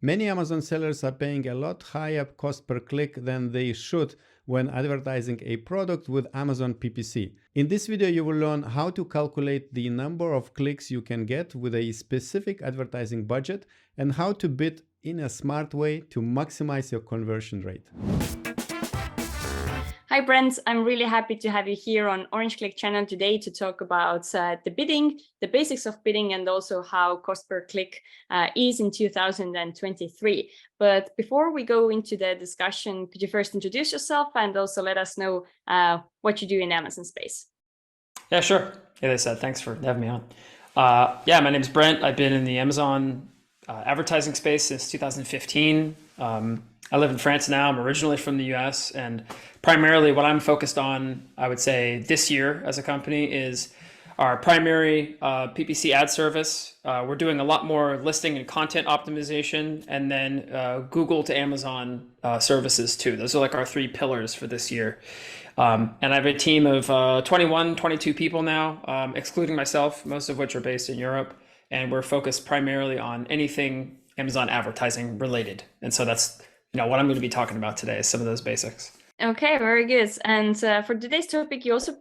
Many Amazon sellers are paying a lot higher cost per click than they should when advertising a product with Amazon PPC. In this video, you will learn how to calculate the number of clicks you can get with a specific advertising budget and how to bid in a smart way to maximize your conversion rate. Hi Brent, I'm really happy to have you here on Orange Click channel today to talk about the bidding, the basics of bidding, and also how cost per click is in 2023. But before we go into the discussion, could you first introduce yourself and also let us know what you do in Amazon space? Yeah, sure. Like I said, thanks for having me on. Yeah, my name is Brent. I've been in the Amazon advertising space since 2015. I live in France now. I'm originally from the US, and primarily what I'm focused on, I would say this year as a company, is our primary PPC ad service. We're doing a lot more listing and content optimization, and then Google to Amazon services too. Those are like our three pillars for this year. And I have a team of 21, 22 people now, excluding myself, most of which are based in Europe. And we're focused primarily on anything Amazon advertising related. And so that's what I'm going to be talking about today is some of those basics. Okay, very good. And for today's topic, you also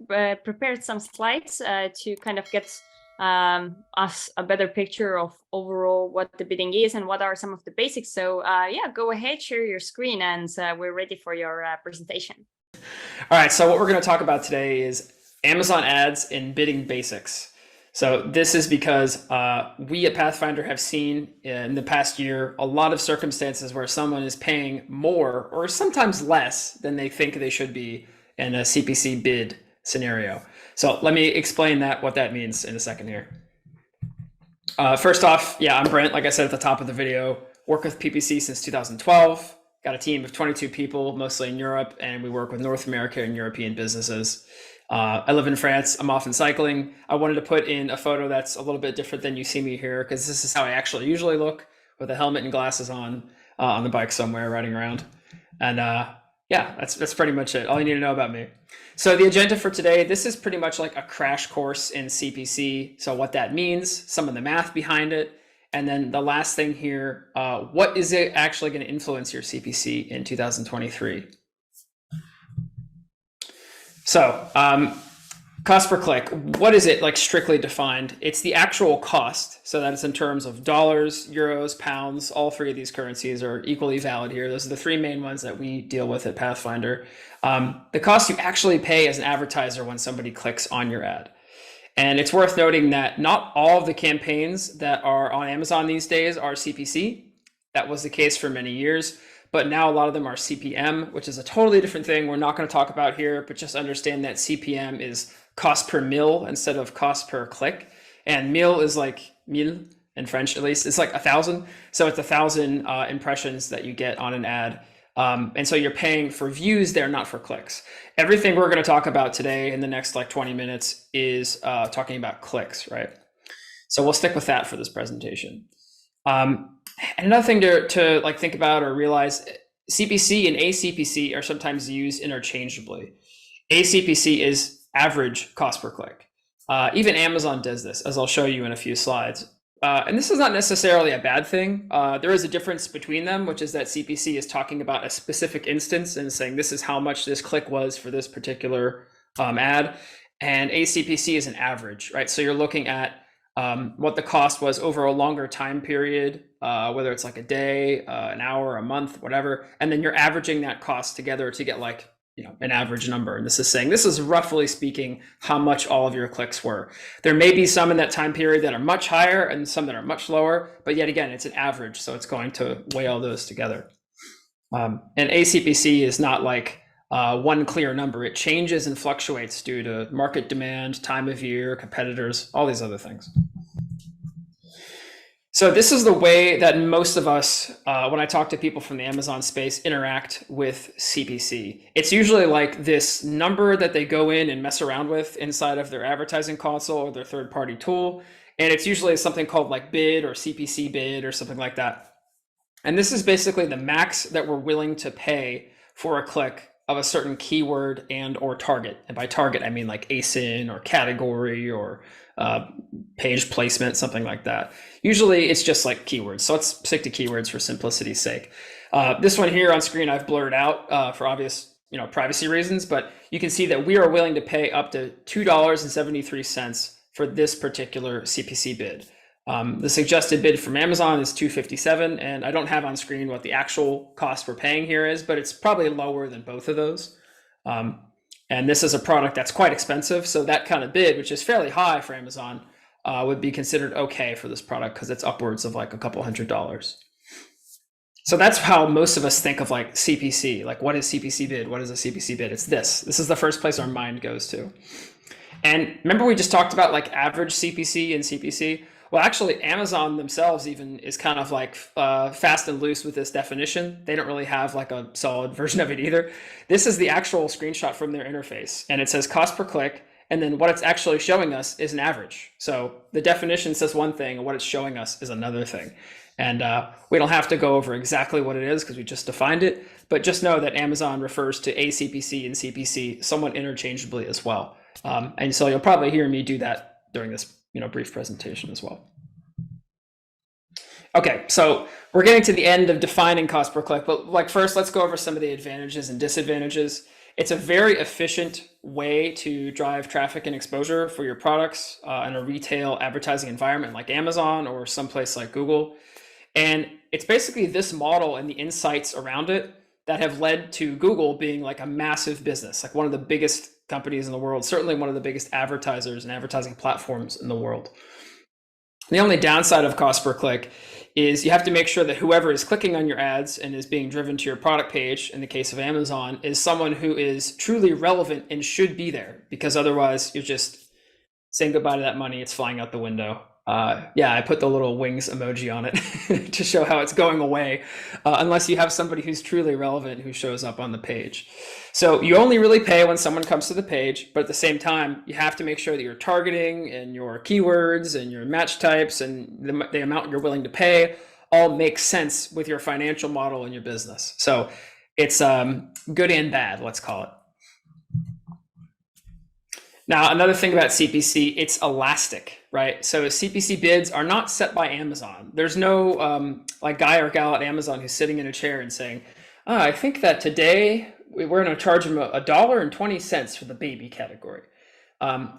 prepared some slides to kind of get us a better picture of overall what the bidding is and what are some of the basics. So yeah, go ahead, share your screen, and we're ready for your presentation. All right, so what we're going to talk about today is Amazon ads and bidding basics. So this is because we at Pathfinder have seen in the past year a lot of circumstances where someone is paying more or sometimes less than they think they should be in a CPC bid scenario. So let me explain what that means in a second here. First off, yeah, I'm Brent, like I said at the top of the video, work with PPC since 2012, got a team of 22 people, mostly in Europe, and we work with North America and European businesses. I live in France. I'm often cycling. I wanted to put in a photo that's a little bit different than you see me here, because this is how I actually usually look, with a helmet and glasses on the bike somewhere riding around. And yeah, that's pretty much it. All you need to know about me. So the agenda for today, this is pretty much like a crash course in CPC. So what that means, some of the math behind it. And then the last thing here, what is it actually going to influence your CPC in 2023? So cost per click, what is it like strictly defined? It's the actual cost. So that is in terms of dollars, euros, pounds. All three of these currencies are equally valid here. Those are the three main ones that we deal with at Pathfinder. The cost you actually pay as an advertiser when somebody clicks on your ad. And it's worth noting that not all of the campaigns that are on Amazon these days are CPC. That was the case for many years. But now a lot of them are CPM, which is a totally different thing we're not going to talk about here, but just understand that CPM is cost per mille instead of cost per click. And mille is like mille in French, at least. It's like 1,000. So it's 1,000 impressions that you get on an ad. And so you're paying for views there, not for clicks. Everything we're going to talk about today in the next like 20 minutes is talking about clicks, right? So we'll stick with that for this presentation. And another thing to like think about or realize, CPC and ACPC are sometimes used interchangeably. ACPC is average cost per click. Even Amazon does this, as I'll show you in a few slides. And this is not necessarily a bad thing. There is a difference between them, which is that CPC is talking about a specific instance and saying this is how much this click was for this particular ad. And ACPC is an average, right? So you're looking at what the cost was over a longer time period, whether it's like a day, an hour, a month, whatever, and then you're averaging that cost together to get like an average number. And this is saying this is roughly speaking how much all of your clicks were. There may be some in that time period that are much higher and some that are much lower, but yet again, it's an average, so it's going to weigh all those together. And ACPC is not like one clear number. It changes and fluctuates due to market demand, time of year, competitors, all these other things. So this is the way that most of us, when I talk to people from the Amazon space, interact with CPC. It's usually like this number that they go in and mess around with inside of their advertising console or their third-party tool. And it's usually something called like bid or CPC bid or something like that. And this is basically the max that we're willing to pay for a click of a certain keyword and or target. And by target, I mean like ASIN or category or page placement, something like that. Usually it's just like keywords. So let's stick to keywords for simplicity's sake. This one here on screen I've blurred out for obvious privacy reasons, but you can see that we are willing to pay up to $2.73 for this particular CPC bid. The suggested bid from Amazon is $2.57, and I don't have on screen what the actual cost we're paying here is, but it's probably lower than both of those. And this is a product that's quite expensive, so that kind of bid, which is fairly high for Amazon, would be considered okay for this product because it's upwards of like a couple $100s. So that's how most of us think of like CPC. Like, what is CPC bid? What is a CPC bid? It's this. This is the first place our mind goes to. And remember we just talked about like average CPC and CPC? Well, actually, Amazon themselves even is kind of like fast and loose with this definition. They don't really have like a solid version of it either. This is the actual screenshot from their interface, and it says cost per click, and then what it's actually showing us is an average. So the definition says one thing, and what it's showing us is another thing. And we don't have to go over exactly what it is because we just defined it, but just know that Amazon refers to ACPC and CPC somewhat interchangeably as well. And so you'll probably hear me do that during this brief presentation as well. Okay, so we're getting to the end of defining cost per click, but like first, let's go over some of the advantages and disadvantages. It's a very efficient way to drive traffic and exposure for your products in a retail advertising environment like Amazon or someplace like Google. And it's basically this model and the insights around it that have led to Google being like a massive business, like one of the biggest companies in the world, certainly one of the biggest advertisers and advertising platforms in the world. The only downside of cost per click is you have to make sure that whoever is clicking on your ads and is being driven to your product page, in the case of Amazon, is someone who is truly relevant and should be there, because otherwise you're just saying goodbye to that money. It's flying out the window. Yeah, I put the little wings emoji on it to show how it's going away, unless you have somebody who's truly relevant who shows up on the page. So you only really pay when someone comes to the page, but at the same time, you have to make sure that your targeting and your keywords and your match types and the amount you're willing to pay all make sense with your financial model and your business. So it's good and bad, let's call it. Now, another thing about CPC, it's elastic, right? So CPC bids are not set by Amazon. There's no like guy or gal at Amazon who's sitting in a chair and saying, oh, I think that today we're going to charge them $1.20 for the baby category.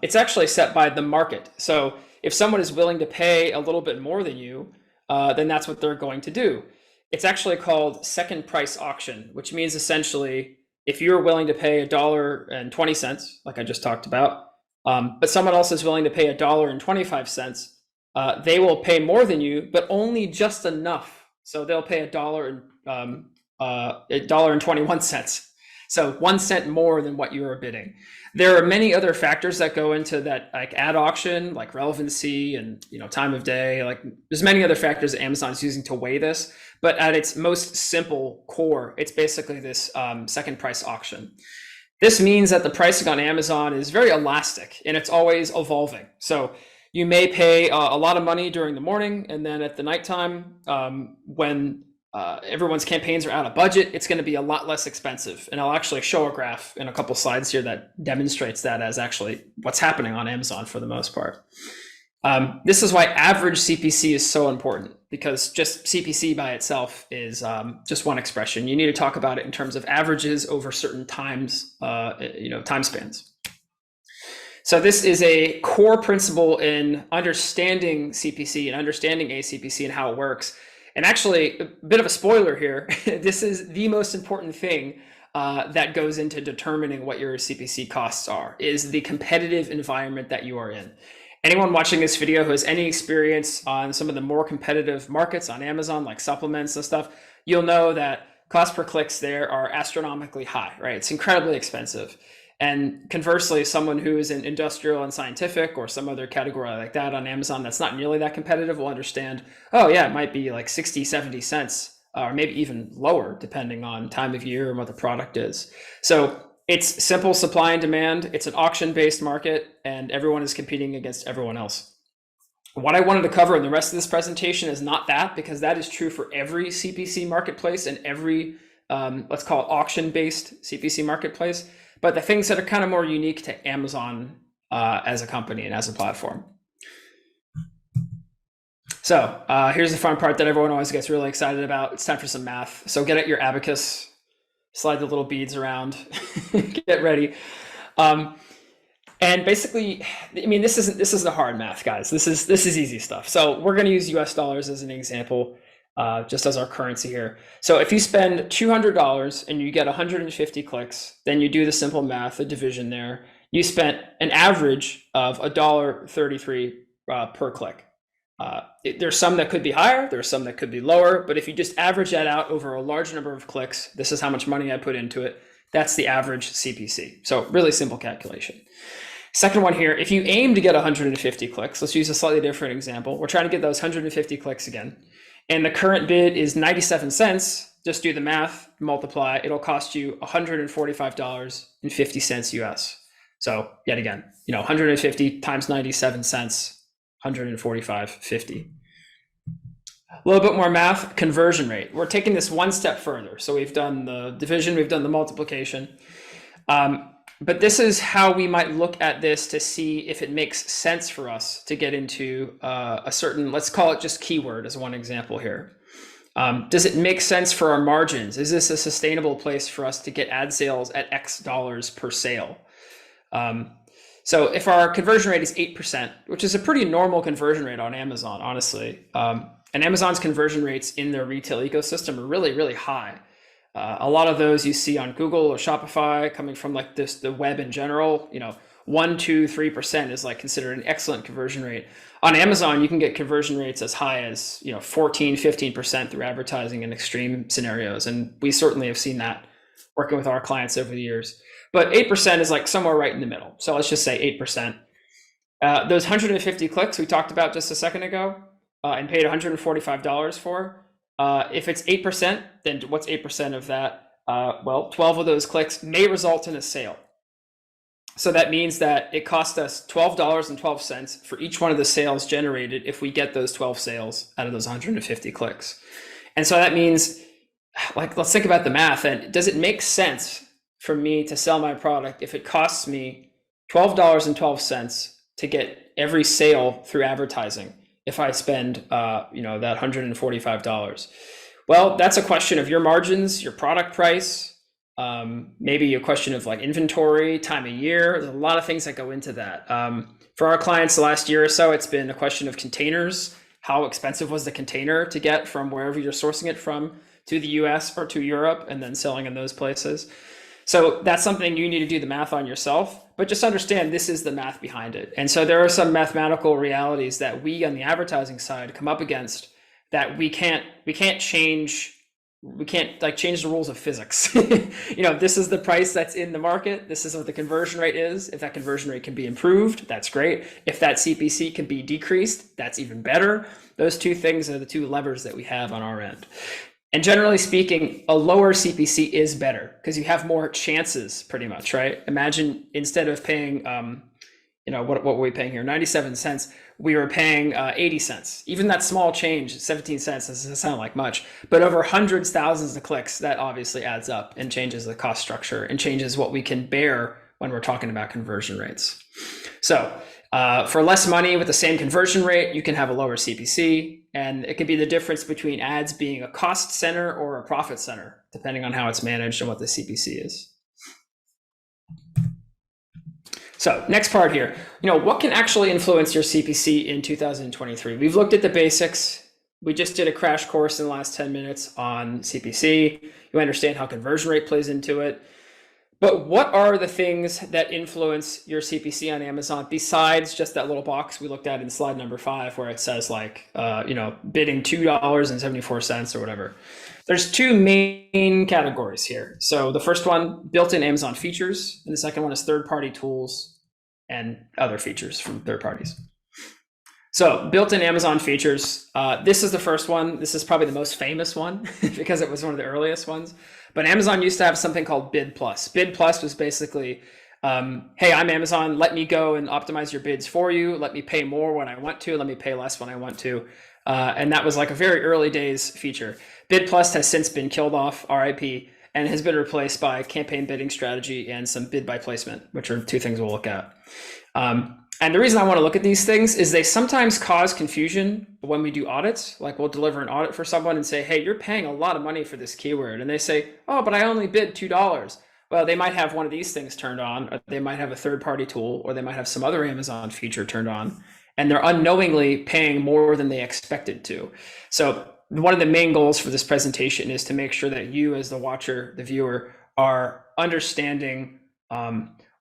It's actually set by the market. So if someone is willing to pay a little bit more than you, then that's what they're going to do. It's actually called second price auction, which means essentially, if you're willing to pay $1.20, like I just talked about, but someone else is willing to pay $1.25, they will pay more than you, but only just enough. So they'll pay $1.21. So 1 cent more than what you are bidding. There are many other factors that go into that, like ad auction, like relevancy and time of day. Like there's many other factors that Amazon is using to weigh this, but at its most simple core, it's basically this second price auction. This means that the pricing on Amazon is very elastic and it's always evolving. So you may pay a lot of money during the morning, and then at the nighttime, when everyone's campaigns are out of budget, it's going to be a lot less expensive. And I'll actually show a graph in a couple slides here that demonstrates that as actually what's happening on Amazon for the most part. This is why average CPC is so important, because just CPC by itself is just one expression. You need to talk about it in terms of averages over certain times, time spans. So this is a core principle in understanding CPC and understanding ACPC and how it works. And actually, a bit of a spoiler here, this is the most important thing that goes into determining what your CPC costs are, is the competitive environment that you are in. Anyone watching this video who has any experience on some of the more competitive markets on Amazon, like supplements and stuff, you'll know that cost per clicks there are astronomically high, right? It's incredibly expensive. And conversely, someone who is in industrial and scientific or some other category like that on Amazon that's not nearly that competitive will understand, oh yeah, it might be like 60, 70 cents, or maybe even lower, depending on time of year and what the product is. So it's simple supply and demand. It's an auction-based market, and everyone is competing against everyone else. What I wanted to cover in the rest of this presentation is not that, because that is true for every CPC marketplace and every let's call it auction-based CPC marketplace, but the things that are kind of more unique to Amazon as a company and as a platform. So here's the fun part that everyone always gets really excited about. It's time for some math. So get at your abacus, slide the little beads around, get ready. And basically, I mean, this isn't the hard math, guys. This is easy stuff. So we're going to use US dollars as an example, just as our currency here. So if you spend $200 and you get 150 clicks, then you do the simple math, the division there. You spent an average of $1.33 per click. There's some that could be higher, there's some that could be lower, but if you just average that out over a large number of clicks, this is how much money I put into it. That's the average CPC. So really simple calculation. Second one here, if you aim to get 150 clicks, let's use a slightly different example. We're trying to get those 150 clicks again. And the current bid is 97 cents. Just do the math, multiply. It'll cost you $145.50 US. So yet again, 150 times 97 cents, 145.50. A little bit more math, conversion rate. We're taking this one step further. So we've done the division, we've done the multiplication. But this is how we might look at this to see if it makes sense for us to get into a certain, let's call it just keyword as one example here. Does it make sense for our margins? Is this a sustainable place for us to get ad sales at X dollars per sale? So if our conversion rate is 8%, which is a pretty normal conversion rate on Amazon, honestly, and Amazon's conversion rates in their retail ecosystem are really, really high. A lot of those you see on Google or Shopify coming from like the web in general, 1, 2, 3% is like considered an excellent conversion rate. On Amazon, you can get conversion rates as high as 14, 15% through advertising in extreme scenarios. And we certainly have seen that working with our clients over the years. But 8% is like somewhere right in the middle. So let's just say 8%. Those 150 clicks we talked about just a second ago and paid $145 for. If it's 8%, then what's 8% of that? Well, 12 of those clicks may result in a sale. So that means that it cost us $12.12 for each one of the sales generated if we get those 12 sales out of those 150 clicks. And so that means, like, let's think about the math. And does it make sense for me to sell my product if it costs me $12.12 to get every sale through advertising if I spend that $145? Well, that's a question of your margins, your product price, maybe a question of like inventory, time of year. There's a lot of things that go into that. For our clients the last year or so, it's been a question of containers. How expensive was the container to get from wherever you're sourcing it from to the US or to Europe and then selling in those places? So that's something you need to do the math on yourself, but just understand this is the math behind it. And so there are some mathematical realities that we on the advertising side come up against that we can't change. We can't like change the rules of physics. This is the price that's in the market. This is what the conversion rate is. If that conversion rate can be improved, that's great. If that CPC can be decreased, that's even better. Those two things are the two levers that we have on our end. And generally speaking, a lower CPC is better because you have more chances pretty much, right? Imagine instead of paying, what were we paying here? 97 cents. We were paying 80 cents. Even that small change, 17 cents, doesn't sound like much, but over hundreds, thousands of clicks, that obviously adds up and changes the cost structure and changes what we can bear when we're talking about conversion rates. So for less money with the same conversion rate, you can have a lower CPC, and it could be the difference between ads being a cost center or a profit center, depending on how it's managed and what the CPC is. So next part here, what can actually influence your CPC in 2023? We've looked at the basics. We just did a crash course in the last 10 minutes on CPC. You understand how conversion rate plays into it. But what are the things that influence your CPC on Amazon besides just that little box we looked at in slide number 5 where it says like, bidding $2.74 or whatever? There's two main categories here. So the first one, built-in Amazon features, and the second one is third-party tools and other features from third parties. So built-in Amazon features, this is the first one. This is probably the most famous one because it was one of the earliest ones. But Amazon used to have something called Bid Plus. Bid Plus was basically, hey, I'm Amazon, let me go and optimize your bids for you. Let me pay more when I want to. Let me pay less when I want to. And that was like a very early days feature. Bid Plus has since been killed off, RIP. and has been replaced by campaign bidding strategy and some bid by placement, which are two things we'll look at. And the reason I want to look at these things is they sometimes cause confusion when we do audits. Like we'll deliver an audit for someone and say, hey, you're paying a lot of money for this keyword. And they say, oh, but I only bid $2. Well, they might have one of these things turned on, or they might have a third-party tool, or they might have some other Amazon feature turned on, and they're unknowingly paying more than they expected to. So one of the main goals for this presentation is to make sure that you as the watcher, the viewer, are understanding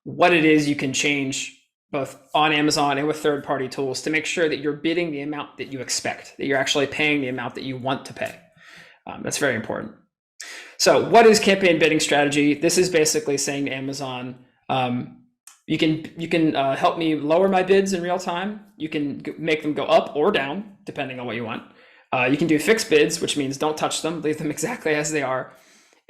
what it is you can change both on Amazon and with third-party tools to make sure that you're bidding the amount that you expect, that you're actually paying the amount that you want to pay. That's very important. So what is campaign bidding strategy? This is basically saying to Amazon, you can help me lower my bids in real time. You can make them go up or down, depending on what you want. You can do fixed bids, which means don't touch them, leave them exactly as they are.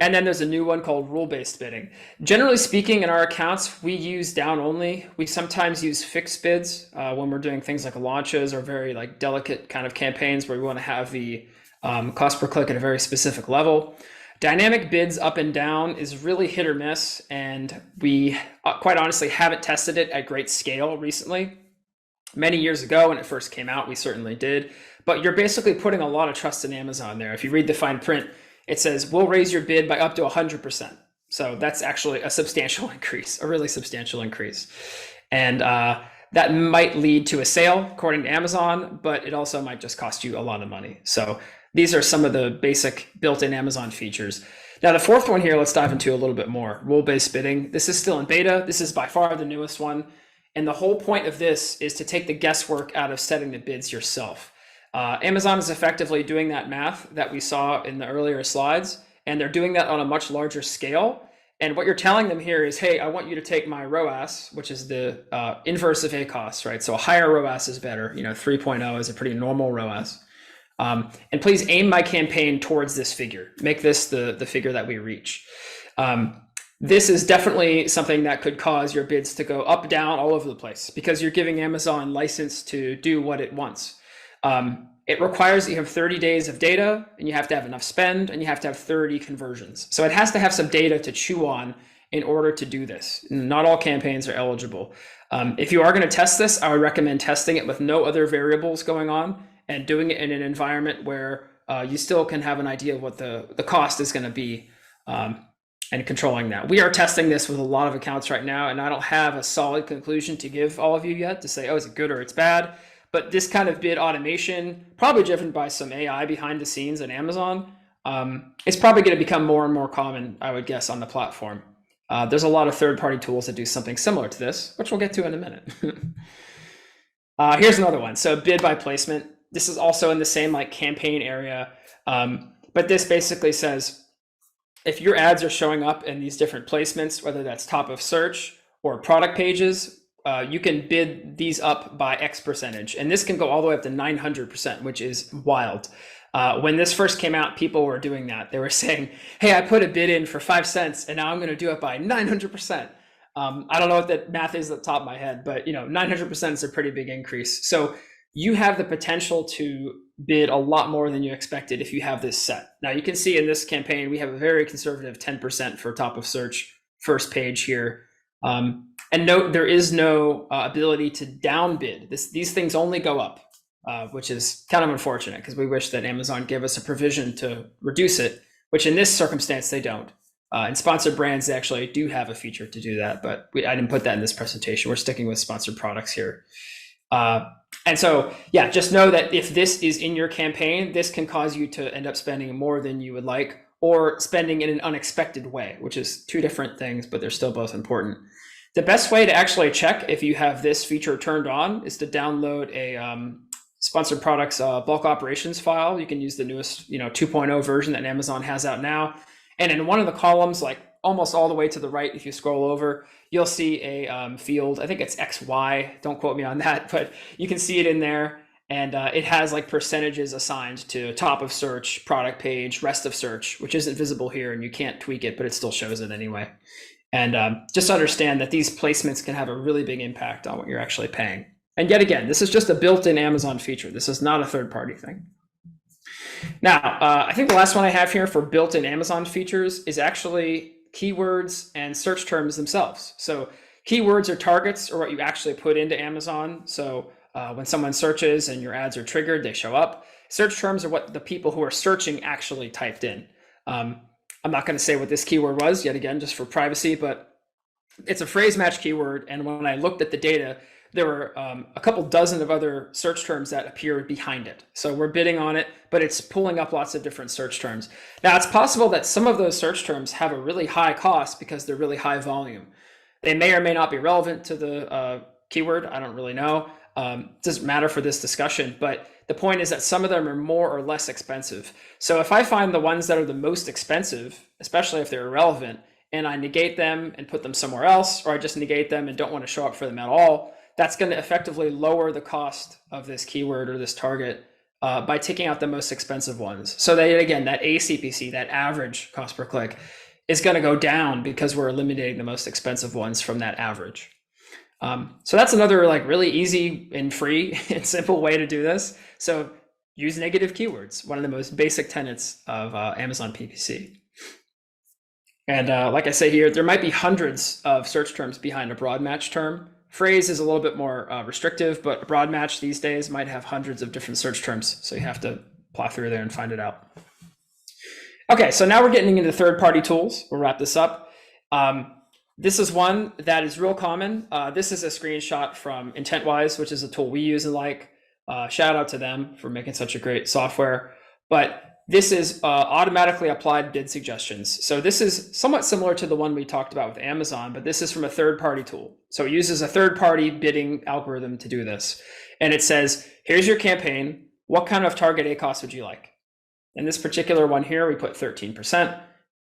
And then there's a new one called rule-based bidding. Generally speaking, in our accounts, we use down only. We sometimes use fixed bids when we're doing things like launches or very like delicate kind of campaigns where we want to have the cost per click at a very specific level. Dynamic bids up and down is really hit or miss, and we quite honestly haven't tested it at great scale recently. Many years ago when it first came out, we certainly did, but you're basically putting a lot of trust in Amazon there. If you read the fine print, it says, we'll raise your bid by up to 100%. So that's actually a substantial increase, a really substantial increase. And that might lead to a sale according to Amazon, but it also might just cost you a lot of money. So these are some of the basic built-in Amazon features. Now the fourth one here, let's dive into a little bit more. Rule-based bidding. This is still in beta. This is by far the newest one. And the whole point of this is to take the guesswork out of setting the bids yourself. Amazon is effectively doing that math that we saw in the earlier slides, and they're doing that on a much larger scale. And what you're telling them here is, hey, I want you to take my ROAS, which is the inverse of ACoS, right? So a higher ROAS is better. 3.0 is a pretty normal ROAS. And please aim my campaign towards this figure. Make this the figure that we reach. This is definitely something that could cause your bids to go up, down, all over the place because you're giving Amazon license to do what it wants. It requires that you have 30 days of data, and you have to have enough spend, and you have to have 30 conversions. So it has to have some data to chew on in order to do this. Not all campaigns are eligible. If you are going to test this, I would recommend testing it with no other variables going on and doing it in an environment where you still can have an idea of what the cost is going to be and controlling that. We are testing this with a lot of accounts right now, and I don't have a solid conclusion to give all of you yet to say, oh, is it good or it's bad? But this kind of bid automation, probably driven by some AI behind the scenes at Amazon, it's probably going to become more and more common, I would guess, on the platform. There's a lot of third-party tools that do something similar to this, which we'll get to in a minute. Here's another one. So bid by placement. This is also in the same like campaign area, but this basically says if your ads are showing up in these different placements, whether that's top of search or product pages, you can bid these up by X percentage. And this can go all the way up to 900%, which is wild. When this first came out, people were doing that. They were saying, hey, I put a bid in for 5 cents and now I'm going to do it by 900%. I don't know what that math is at the top of my head, but 900% is a pretty big increase. So you have the potential to bid a lot more than you expected if you have this set. Now you can see in this campaign, we have a very conservative 10% for top of search first page here. And note, there is no ability to downbid. These things only go up, which is kind of unfortunate because we wish that Amazon gave us a provision to reduce it, which in this circumstance, they don't. In sponsored brands, they actually do have a feature to do that, but I didn't put that in this presentation. We're sticking with sponsored products here. And so, yeah, just know that if this is in your campaign, this can cause you to end up spending more than you would like or spending in an unexpected way, which is two different things, but they're still both important. The best way to actually check if you have this feature turned on is to download a sponsored products bulk operations file. You can use the newest 2.0 version that Amazon has out now. And in one of the columns, like almost all the way to the right, if you scroll over, you'll see a field. I think it's XY. Don't quote me on that, but you can see it in there. And it has like percentages assigned to top of search, product page, rest of search, which isn't visible here and you can't tweak it, but it still shows it anyway. And just understand that these placements can have a really big impact on what you're actually paying. And yet again, this is just a built-in Amazon feature. This is not a third-party thing. Now, I think the last one I have here for built-in Amazon features is actually keywords and search terms themselves. So keywords or targets are what you actually put into Amazon. So when someone searches and your ads are triggered, they show up. Search terms are what the people who are searching actually typed in. I'm not going to say what this keyword was yet again, just for privacy, but it's a phrase match keyword. And when I looked at the data, there were a couple dozen of other search terms that appeared behind it. So we're bidding on it, but it's pulling up lots of different search terms. Now, it's possible that some of those search terms have a really high cost because they're really high volume. They may or may not be relevant to the keyword. I don't really know. It doesn't matter for this discussion, but the point is that some of them are more or less expensive. So if I find the ones that are the most expensive, especially if they're irrelevant, and I negate them and put them somewhere else, or I just negate them and don't want to show up for them at all, that's going to effectively lower the cost of this keyword or this target by taking out the most expensive ones. So that, again, that ACPC, that average cost per click, is going to go down because we're eliminating the most expensive ones from that average. So that's another like really easy and free and simple way to do this. So use negative keywords, one of the most basic tenets of Amazon PPC. And like I say here, there might be hundreds of search terms behind a broad match term. Phrase is a little bit more restrictive, but a broad match these days might have hundreds of different search terms. So you have to plow through there and find it out. Okay, so now we're getting into third-party tools. We'll wrap this up. This is one that is real common. This is a screenshot from IntentWise, which is a tool we use and like. Shout out to them for making such a great software. But this is automatically applied bid suggestions. So this is somewhat similar to the one we talked about with Amazon, but this is from a third-party tool. So it uses a third-party bidding algorithm to do this. And it says, here's your campaign. What kind of target ACoS would you like? In this particular one here, we put 13%.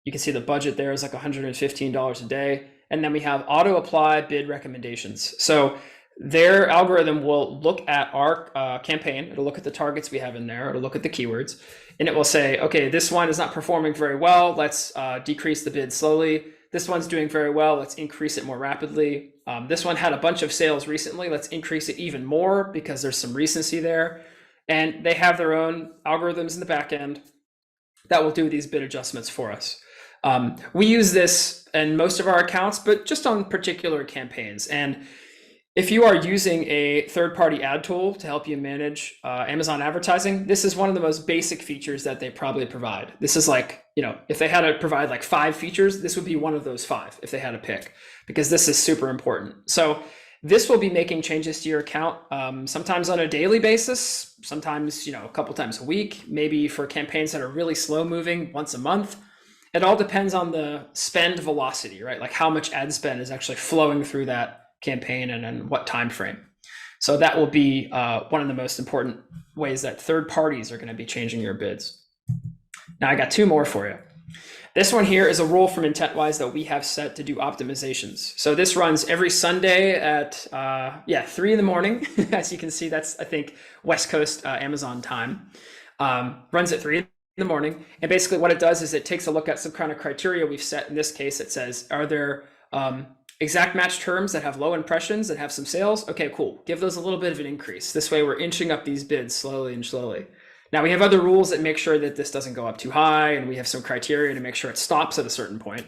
You can see the budget there is like $115 a day. And then we have auto apply bid recommendations. So their algorithm will look at our campaign. It'll look at the targets we have in there. It'll look at the keywords, and it will say, okay, this one is not performing very well. Let's decrease the bid slowly. This one's doing very well. Let's increase it more rapidly. This one had a bunch of sales recently. Let's increase it even more because there's some recency there. And they have their own algorithms in the back end that will do these bid adjustments for us. We use this in most of our accounts, but just on particular campaigns. And if you are using a third-party ad tool to help you manage Amazon advertising, this is one of the most basic features that they probably provide. This is like, you know, if they had to provide like 5 features, this would be one of those 5 if they had to pick, because this is super important. So this will be making changes to your account sometimes on a daily basis, sometimes, you know, a couple times a week, maybe for campaigns that are really slow moving once a month. It all depends on the spend velocity, right? Like how much ad spend is actually flowing through that campaign and in what time frame. So that will be one of the most important ways that third parties are going to be changing your bids. Now I got 2 more for you. This one here is a rule from IntentWise that we have set to do optimizations. So this runs every Sunday at 3 in the morning. As you can see, that's I think West Coast Amazon time. Runs at 3 in the morning, and basically what it does is it takes a look at some kind of criteria we've set. In this case, it says, are there exact match terms that have low impressions that have some sales? Okay, cool. Give those a little bit of an increase. This way we're inching up these bids slowly and slowly. Now we have other rules that make sure that this doesn't go up too high, and we have some criteria to make sure it stops at a certain point.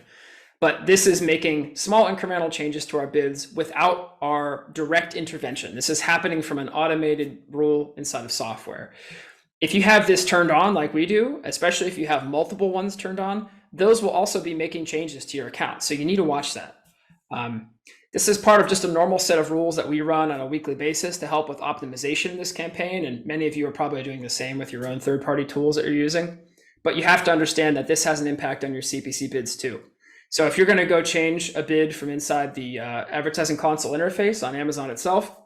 But this is making small incremental changes to our bids without our direct intervention. This is happening from an automated rule inside of software. If you have this turned on like we do, especially if you have multiple ones turned on, those will also be making changes to your account. So you need to watch that. This is part of just a normal set of rules that we run on a weekly basis to help with optimization in this campaign. And many of you are probably doing the same with your own third-party tools that you're using. But you have to understand that this has an impact on your CPC bids too. So if you're going to go change a bid from inside the advertising console interface on Amazon itself,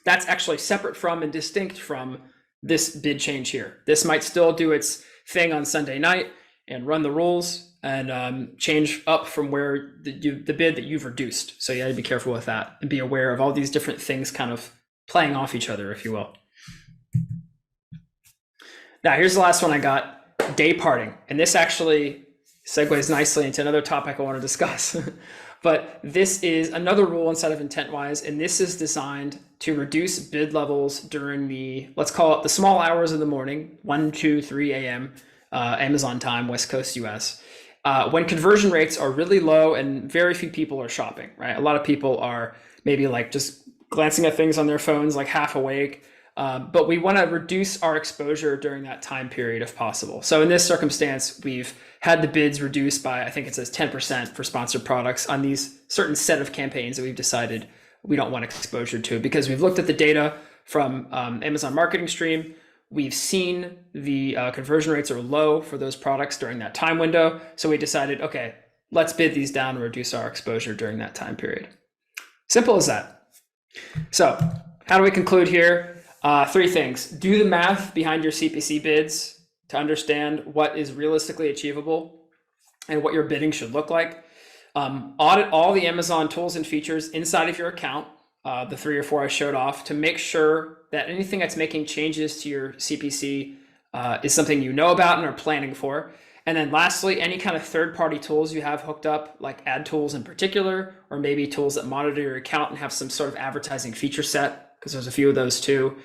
that's actually separate from and distinct from this bid change here. This might still do its thing on Sunday night and run the rules and change up from where the bid that you've reduced. So you got to be careful with that and be aware of all these different things kind of playing off each other, if you will. Now, here's the last one I got, day parting. And this actually segues nicely into another topic I want to discuss. But this is another rule inside of IntentWise, and this is designed to reduce bid levels during the, let's call it the small hours of the morning, 1, 2, 3 a.m. Amazon time, West Coast US, when conversion rates are really low and very few people are shopping, right? A lot of people are maybe like just glancing at things on their phones, like half awake. But we want to reduce our exposure during that time period if possible. So in this circumstance, we've had the bids reduced by, I think it says 10% for sponsored products on these certain set of campaigns that we've decided we don't want exposure to, because we've looked at the data from Amazon Marketing Stream. We've seen the conversion rates are low for those products during that time window. So we decided, okay, let's bid these down and reduce our exposure during that time period. Simple as that. So how do we conclude here? 3 things. Do the math behind your CPC bids to understand what is realistically achievable and what your bidding should look like. Audit all the Amazon tools and features inside of your account, the 3 or 4 I showed off, to make sure that anything that's making changes to your CPC is something you know about and are planning for. And then lastly, any kind of third-party tools you have hooked up, like ad tools in particular, or maybe tools that monitor your account and have some sort of advertising feature set, because there's a few of those too.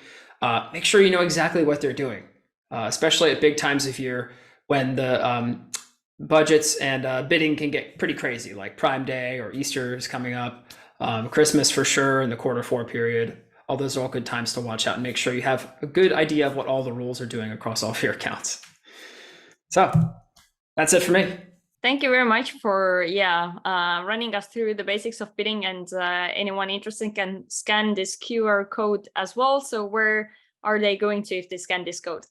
Make sure you know exactly what they're doing, especially at big times of year when the budgets and bidding can get pretty crazy, like Prime Day or Easter is coming up, Christmas for sure, in the Q4 period. All those are all good times to watch out and make sure you have a good idea of what all the rules are doing across all of your accounts. So that's it for me. Thank you very much for running us through the basics of bidding, and anyone interested can scan this QR code as well. So where are they going to if they scan this code?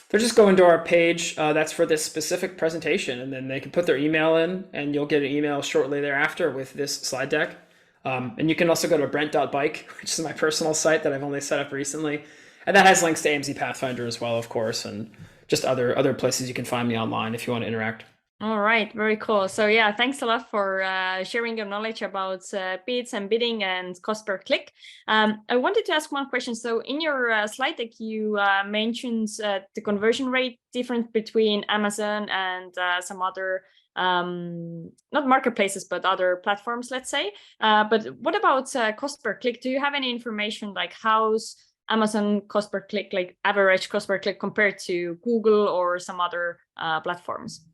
They're just going to our page that's for this specific presentation, and then they can put their email in and you'll get an email shortly thereafter with this slide deck. And you can also go to brent.bike, which is my personal site that I've only set up recently. And that has links to AMZ Pathfinder as well, of course, and just other places you can find me online if you want to interact. All right, very cool. So yeah, thanks a lot for sharing your knowledge about bids and bidding and cost per click. I wanted to ask one question. So in your slide deck, you mentioned the conversion rate difference between Amazon and some other, not marketplaces, but other platforms, let's say. But what about cost per click? Do you have any information like how's Amazon cost per click, like average cost per click compared to Google or some other platforms?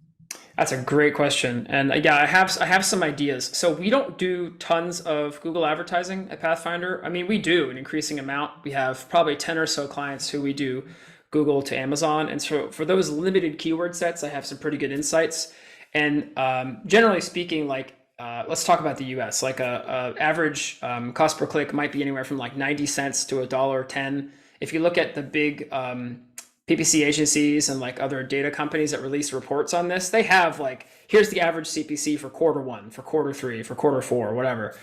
That's a great question. And yeah, I have some ideas. So we don't do tons of Google advertising at Pathfinder. I mean, we do an increasing amount. We have probably 10 or so clients who we do Google to Amazon. And so for those limited keyword sets, I have some pretty good insights. And generally speaking, like let's talk about the US, like a average cost per click might be anywhere from like 90 cents to $1.10. If you look at the big PPC agencies and like other data companies that release reports on this, they have like, here's the average CPC for Q1, for Q3, for Q4, whatever.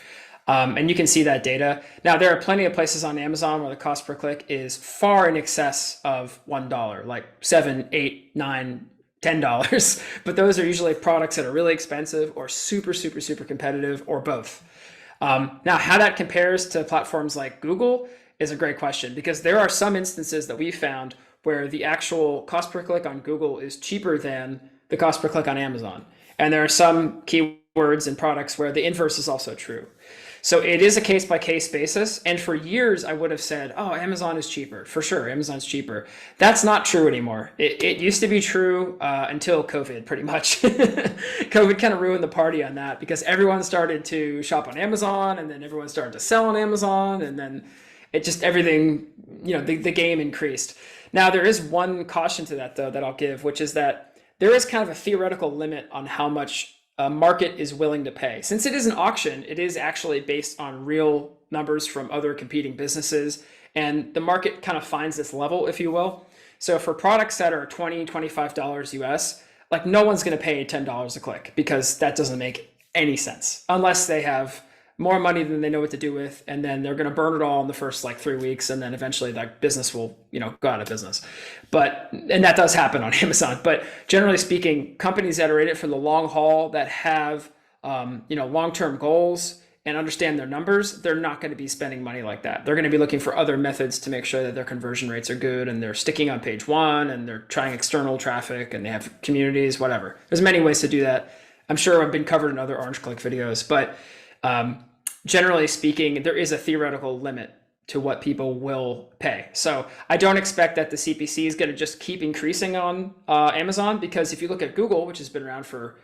And you can see that data. Now, there are plenty of places on Amazon where the cost per click is far in excess of $1, like $7, $8, $9, $10. But those are usually products that are really expensive or super, super, super competitive, or both. Now, how that compares to platforms like Google is a great question, because there are some instances that we found where the actual cost per click on Google is cheaper than the cost per click on Amazon. And there are some keywords and products where the inverse is also true. So it is a case-by-case basis. And for years, I would have said, oh, Amazon is cheaper. For sure, Amazon's cheaper. That's not true anymore. It used to be true until COVID, pretty much. COVID kind of ruined the party on that, because everyone started to shop on Amazon, and then everyone started to sell on Amazon, and then it just, everything, the game increased. Now, there is one caution to that, though, that I'll give, which is that there is kind of a theoretical limit on how much a market is willing to pay. Since it is an auction, it is actually based on real numbers from other competing businesses, and the market kind of finds this level, if you will. So for products that are $20, $25 US, like no one's going to pay $10 a click, because that doesn't make any sense unless they have more money than they know what to do with, and then they're going to burn it all in the first like 3 weeks, and then eventually that business will go out of business. And that does happen on Amazon. But generally speaking, companies that are in it for the long haul, that have long-term goals and understand their numbers, they're not going to be spending money like that. They're going to be looking for other methods to make sure that their conversion rates are good, and they're sticking on page 1, and they're trying external traffic, and they have communities, whatever. There's many ways to do that. I'm sure I've been covered in other Orange Click videos, but generally speaking, there is a theoretical limit to what people will pay. So I don't expect that the CPC is going to just keep increasing on Amazon, because if you look at Google, which has been around for,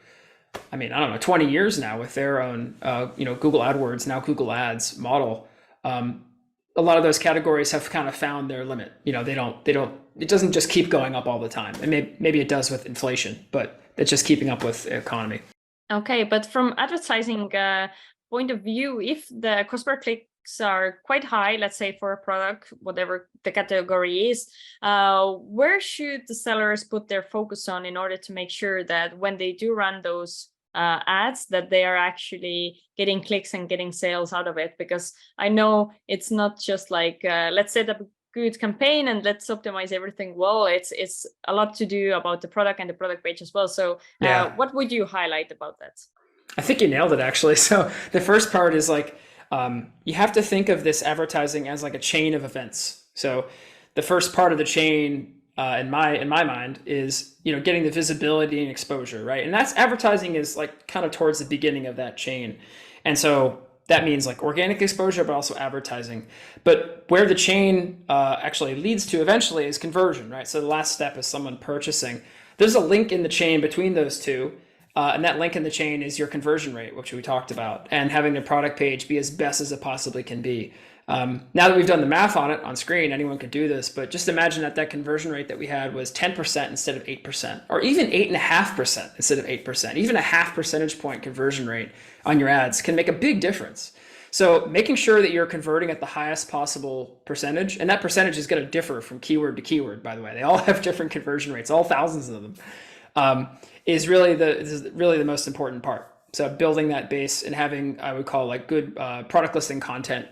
I don't know, 20 years now with their own, Google AdWords, now Google Ads model, a lot of those categories have kind of found their limit. It doesn't just keep going up all the time. And maybe it does with inflation, but it's just keeping up with the economy. Okay, but from advertising point of view, if the cost per clicks are quite high, let's say for a product, whatever the category is, where should the sellers put their focus on in order to make sure that when they do run those ads, that they are actually getting clicks and getting sales out of it? Because I know it's not just like, let's set up a good campaign and let's optimize everything well. It's a lot to do about the product and the product page as well. So what would you highlight about that? I think you nailed it, actually. So the first part is like, you have to think of this advertising as like a chain of events. So the first part of the chain, in my mind, is getting the visibility and exposure, right? And that's advertising is like kind of towards the beginning of that chain, and so that means like organic exposure, but also advertising. But where the chain actually leads to eventually is conversion, right? So the last step is someone purchasing. There's a link in the chain between those two. And that link in the chain is your conversion rate, which we talked about, and having the product page be as best as it possibly can be. Now that we've done the math on it on screen, anyone could do this, but just imagine that conversion rate that we had was 10% instead of 8%, or even 8.5% instead of 8%. Even a half percentage point conversion rate on your ads can make a big difference. So making sure that you're converting at the highest possible percentage, and that percentage is going to differ from keyword to keyword, by the way. They all have different conversion rates, all thousands of them, is really the most important part. So building that base and having, I would call, like good product listing content,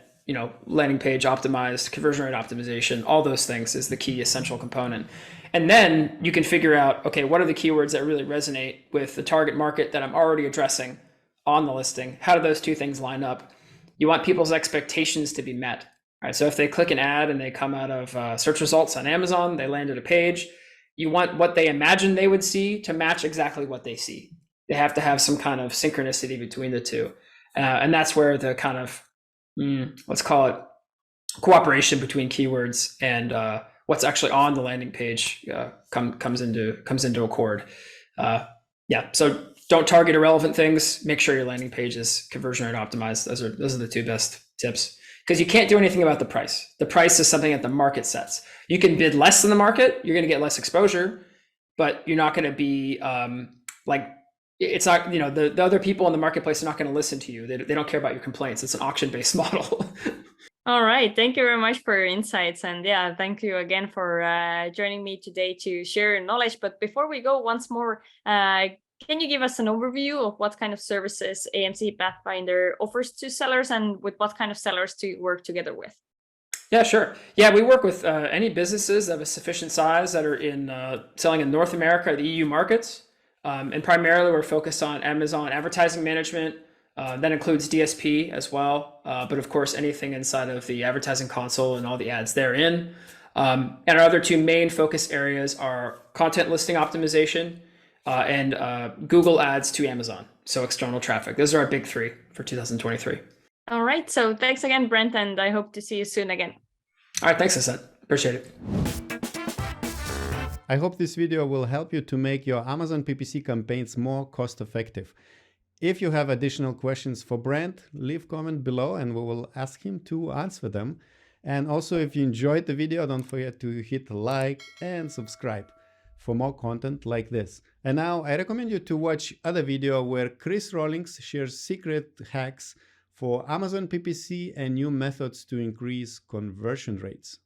landing page optimized, conversion rate optimization, all those things is the key essential component. And then you can figure out, okay, what are the keywords that really resonate with the target market that I'm already addressing on the listing? How do those two things line up? You want people's expectations to be met, right? So if they click an ad and they come out of search results on Amazon, they land at a page, you want what they imagine they would see to match exactly what they see. They have to have some kind of synchronicity between the two. And that's where the kind of, let's call it cooperation between keywords and what's actually on the landing page comes into accord. So don't target irrelevant things. Make sure your landing page is conversion rate optimized. Those are the two best tips, because you can't do anything about the price. The price is something that the market sets. You can bid less than the market. You're going to get less exposure, but you're not going to be it's not, the other people in the marketplace are not going to listen to you. They don't care about your complaints. It's an auction-based model. All right. Thank you very much for your insights. And thank you again for joining me today to share your knowledge. But before we go, once more, can you give us an overview of what kind of services AMZ Pathfinder offers to sellers, and with what kind of sellers to work together with? Yeah, sure. Yeah, we work with any businesses of a sufficient size that are in selling in North America, the EU markets. And primarily we're focused on Amazon advertising management. That includes DSP as well. But of course, anything inside of the advertising console and all the ads therein. And our other two main focus areas are content listing optimization and Google ads to Amazon. So external traffic. Those are our big three for 2023. All right. So thanks again, Brent, and I hope to see you soon again. All right. Thanks, Aset. Appreciate it. I hope this video will help you to make your Amazon PPC campaigns more cost effective. If you have additional questions for Brent, leave a comment below and we will ask him to answer them. And also, if you enjoyed the video, don't forget to hit like and subscribe for more content like this. And now I recommend you to watch other video where Chris Rawlings shares secret hacks for Amazon PPC and new methods to increase conversion rates.